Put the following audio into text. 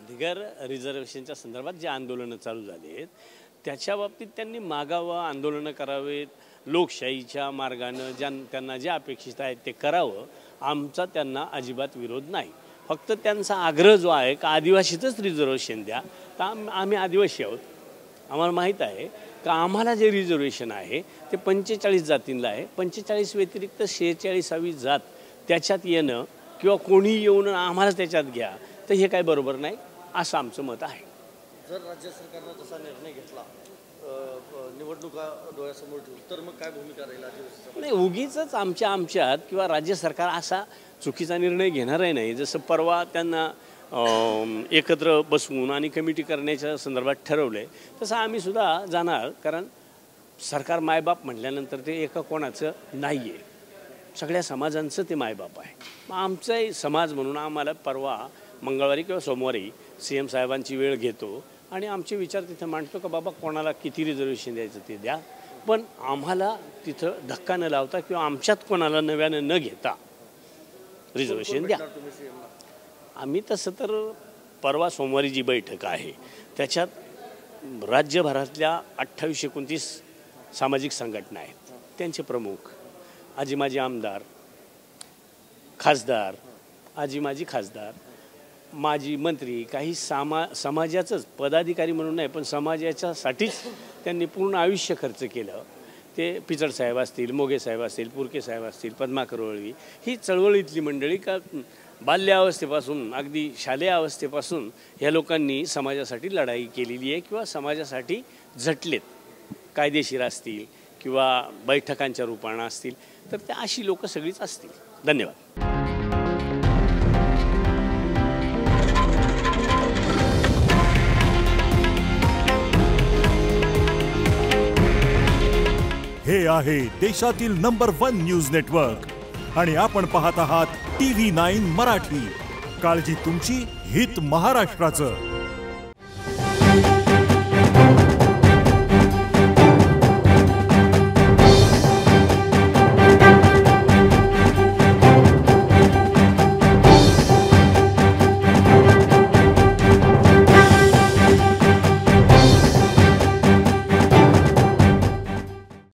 धनगर रिझर्वेशनच्या संदर्भात जे आंदोलनं चालू झाली आहेत त्याच्या बाबतीत त्यांनी मागावं, आंदोलनं करावेत, लोकशाहीच्या मार्गानं त्यांना जे अपेक्षित आहे ते करावं. आमचा त्यांना अजिबात विरोध नाही. फक्त त्यांचा आग्रह जो आहे का आदिवासीतच रिझर्वेशन द्या. तर आम्ही आदिवासी आहोत, आम्हाला माहीत आहे का आम्हाला जे रिझर्वेशन आहे ते 45 जातींना आहे. 45 व्यतिरिक्त 46वी जात त्याच्यात येणं किंवा कोणी येऊन आम्हाला त्याच्यात घ्या तर हे काय बरोबर नाही असं आमचं मत आहे. जर राज्य सरकारनं तसा निर्णय घेतला निवडणुका डोळ्यासमोर ठेवून तर मग काय भूमिका राहील? नाही, उगीच आमच्यात किंवा राज्य सरकार असा चुकीचा निर्णय घेणारही नाही. जसं परवा त्यांना एकत्र बसवून आणि कमिटी करण्याच्या संदर्भात ठरवले तसं आम्ही सुद्धा जाणार. कारण सरकार मायबाप म्हटल्यानंतर ते एका कोणाचं नाही आहे, सगळ्या समाजांचं ते मायबाप आहे. मग आमचाही समाज म्हणून आम्हाला परवा मंगळवारी किंवा सोमवारी CM साहेबांची वेळ घेतो आणि आमचे विचार तिथं मांडतो का बाबा कोणाला किती रिझर्वेशन द्यायचं ते द्या, पण आम्हाला तिथं धक्का न लावता किंवा आमच्यात कोणाला नव्यानं न घेता रिझर्वेशन द्या. आम्ही तसं तर परवा सोमवारी जी बैठक आहे त्याच्यात राज्यभरातल्या 28-29 सामाजिक संघटना आहेत, त्यांचे प्रमुख, आजी माजी आमदार, खासदार, आजी माजी खासदार, माजी मंत्री, काही समाजाचंच पदाधिकारी म्हणून नाही पण समाजाच्यासाठीच त्यांनी पूर्ण आयुष्य खर्च केलं. ते पिचड साहेब असतील, मोगे साहेब असतील, पुरके साहेब असतील, पद्माकर वळवी, ही चळवळीतली मंडळी का बाल्यावस्थेपासून अगदी शालेय अवस्थेपासून ह्या लोकांनी समाजासाठी लढाई केलेली आहे किंवा समाजासाठी झटलेत. कायदेशीर असतील किंवा बैठकांच्या रूपानं असतील तर त्या अशी लोक सगळीच असतील. धन्यवाद. हे आहे देशातील नंबर 1 न्यूज नेटवर्क आणि आपण पाहत आहात TV9 मराठी. काळजी तुमची, हित महाराष्ट्राचं.